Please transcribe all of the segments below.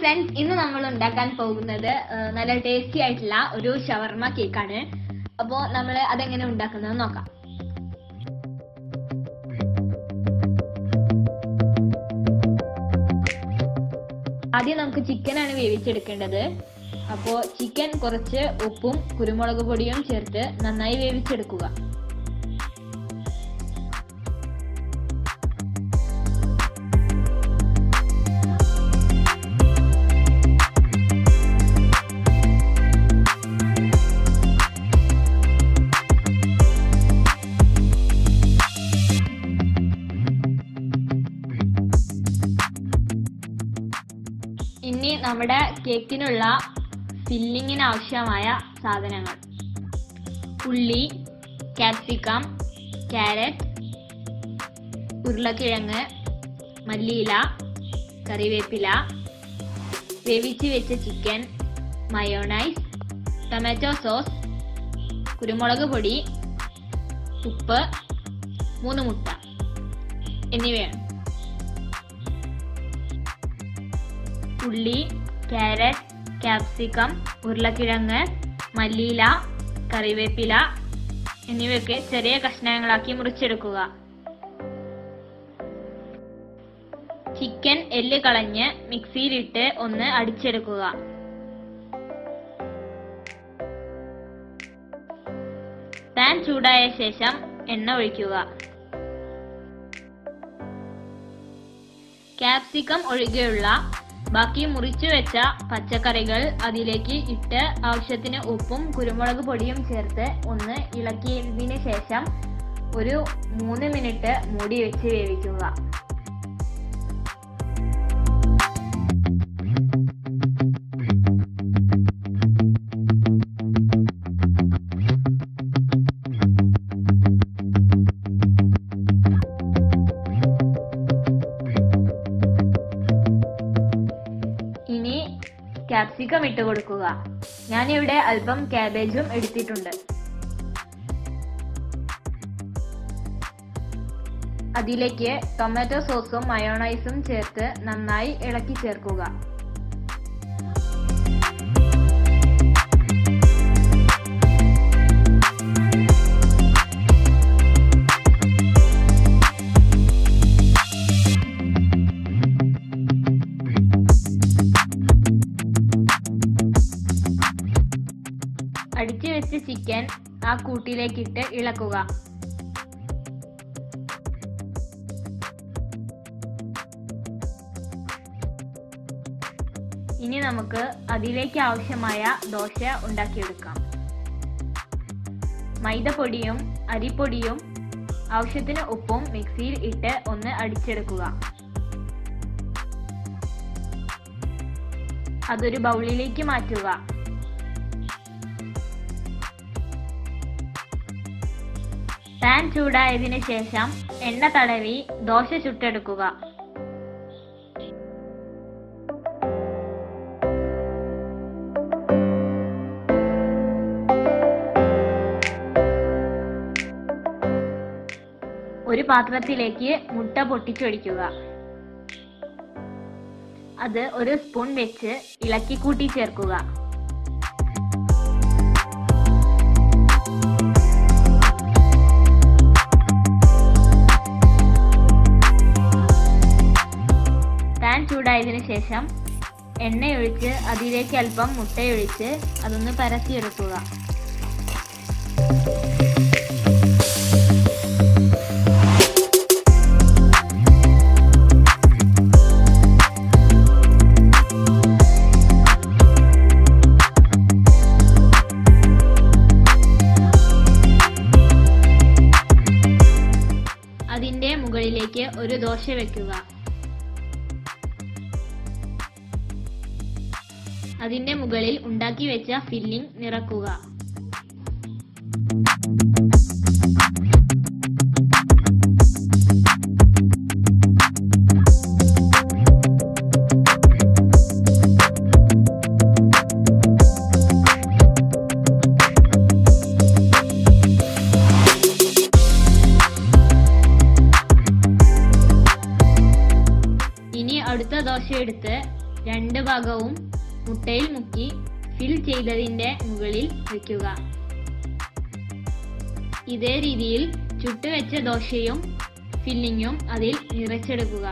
Friends, ഇന്ന് നമ്മൾ ഉണ്ടാക്കാൻ പോകുന്നത് നല്ല ടേസ്റ്റി ആയിട്ടുള്ള ഒരു ഷവർമ കേക്കാണ്. അപ്പോൾ നമ്മൾ അതെങ്ങനെ ഉണ്ടാക്കുന്നത് നോക്കാം. ആദ്യം നമുക്ക് ചിക്കനാണ് വേവിച്ചെടുക്കേണ്ടത്. അപ്പോൾ ചിക്കൻ കുറച്ച് ഉപ്പും കുരുമുളക് പൊടിയും ചേർത്ത് നന്നായി വേവിച്ചെടുക്കുക. ഇനി നമ്മുടെ കേക്കിനുള്ള ഫില്ലിങ്ങിന് ആവശ്യമായ സാധനങ്ങൾ: ഉള്ളി, ക്യാപ്സിക്കം, ക്യാരറ്റ്, ഉരുളക്കിഴങ്ങ്, മല്ലിയില, കറിവേപ്പില, വേവിച്ച് വെച്ച ചിക്കൻ, മയോണൈസ്, ടൊമാറ്റോ സോസ്, കുരുമുളക് പൊടി, ഉപ്പ്, 3 മുട്ട എന്നിവയാണ്. ഉള്ളി, ക്യാരറ്റ്, ക്യാപ്സിക്കം, ഉരുളക്കിഴങ്ങ്, മല്ലിയില, കറിവേപ്പില എന്നിവയൊക്കെ ചെറിയ കഷ്ണങ്ങളാക്കി മുറിച്ചെടുക്കുക. ചിക്കൻ എല്ല് കളഞ്ഞ് മിക്സിയിലിട്ട് ഒന്ന് അടിച്ചെടുക്കുക. പാൻ ചൂടായ ശേഷം എണ്ണ ഒഴിക്കുക. ക്യാപ്സിക്കം ഒഴികെയുള്ള ബാക്കി മുറിച്ചു വെച്ച പച്ചക്കറികൾ അതിലേക്ക് ഇട്ട് ആവശ്യത്തിന് ഉപ്പും കുരുമുളക് പൊടിയും ചേർത്ത് ഒന്ന് ഇളക്കിയതിന് ശേഷം ഒരു 3 മിനിറ്റ് മൂടി വെച്ച് വേവിക്കുക. ക്യാപ്സിക്കം ഇട്ട് കൊടുക്കുക. ഞാനിവിടെ അല്പം ക്യാബേജും എടുത്തിട്ടുണ്ട്. അതിലേക്ക് ടൊമാറ്റോ സോസും മയോണൈസും ചേർത്ത് നന്നായി ഇളക്കി ചേർക്കുക. അടിച്ചു വെച്ച ചിക്കൻ ആ കൂട്ടിലേക്കിട്ട് ഇളക്കുക. ഇനി നമുക്ക് അതിലേക്ക് ആവശ്യമായ ദോശ ഉണ്ടാക്കിയെടുക്കാം. മൈദപ്പൊടിയും അരിപ്പൊടിയും ആവശ്യത്തിന് ഉപ്പും മിക്സിയിൽ ഇട്ട് ഒന്ന് അടിച്ചെടുക്കുക. അതൊരു ബൗളിലേക്ക് മാറ്റുക. പാൻ ചൂടായതിനു ശേഷം എണ്ണ തടവി ദോശ ചുട്ടെടുക്കുക. ഒരു പാത്രത്തിലേക്ക് മുട്ട പൊട്ടിച്ചൊഴിക്കുക. അത് ഒരു സ്പൂൺ വെച്ച് ഇളക്കി കൂട്ടി ചേർക്കുക. ചൂടായതിനു ശേഷം എണ്ണയൊഴിച്ച് അതിലേക്ക് അല്പം മുട്ടയൊഴിച്ച് അതൊന്ന് പരത്തിയെടുക്കുക. അതിന്റെ മുകളിലേക്ക് ഒരു ദോശ വെക്കുക. അതിന്റെ മുകളിൽ ഉണ്ടാക്കി വെച്ച ഫില്ലിംഗ് നിറക്കുക. ഇനി അടുത്ത ദോശ എടുത്ത് രണ്ട് ഭാഗവും മുട്ടയിൽ മുക്കി ഫിൽ ചെയ്തതിന്റെ മുകളിൽ വയ്ക്കുക. ഇതേ രീതിയിൽ ചുട്ടുവെച്ച ദോശയും ഫില്ലിങ്ങും അതിൽ നിറച്ചെടുക്കുക.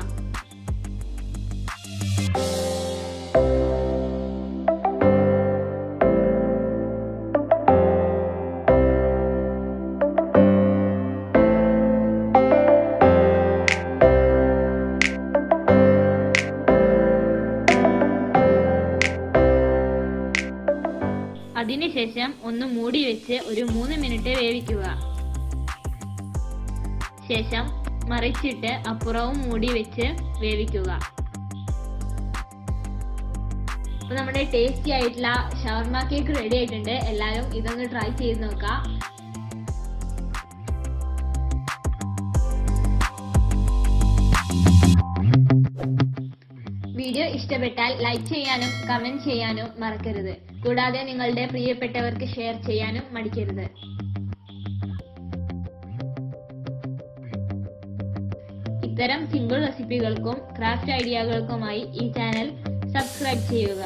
അതിനുശേഷം ഒന്ന് മൂടി വെച്ച് ഒരു 3 മിനിറ്റ് വേവിക്കുക. ശേഷം മറിച്ചിട്ട് അപ്പുറവും മൂടി വെച്ച് വേവിക്കുക. അപ്പൊ നമ്മുടെ ടേസ്റ്റി ആയിട്ടുള്ള ഷവർമ കേക്ക് റെഡി ആയിട്ടുണ്ട്. എല്ലാവരും ഇതൊന്ന് ട്രൈ ചെയ്ത് നോക്കാം. വീഡിയോ ഇഷ്ടപ്പെട്ടാൽ ലൈക്ക് ചെയ്യാനും കമന്റ് ചെയ്യാനും മറക്കരുത്. കൂടാതെ നിങ്ങളുടെ പ്രിയപ്പെട്ടവർക്ക് ഷെയർ ചെയ്യാനും മടിക്കരുത്. ഇത്തരം സിമ്പിൾ റെസിപ്പികൾക്കും ക്രാഫ്റ്റ് ഐഡിയകൾക്കുമായി ഈ ചാനൽ സബ്സ്ക്രൈബ് ചെയ്യുക.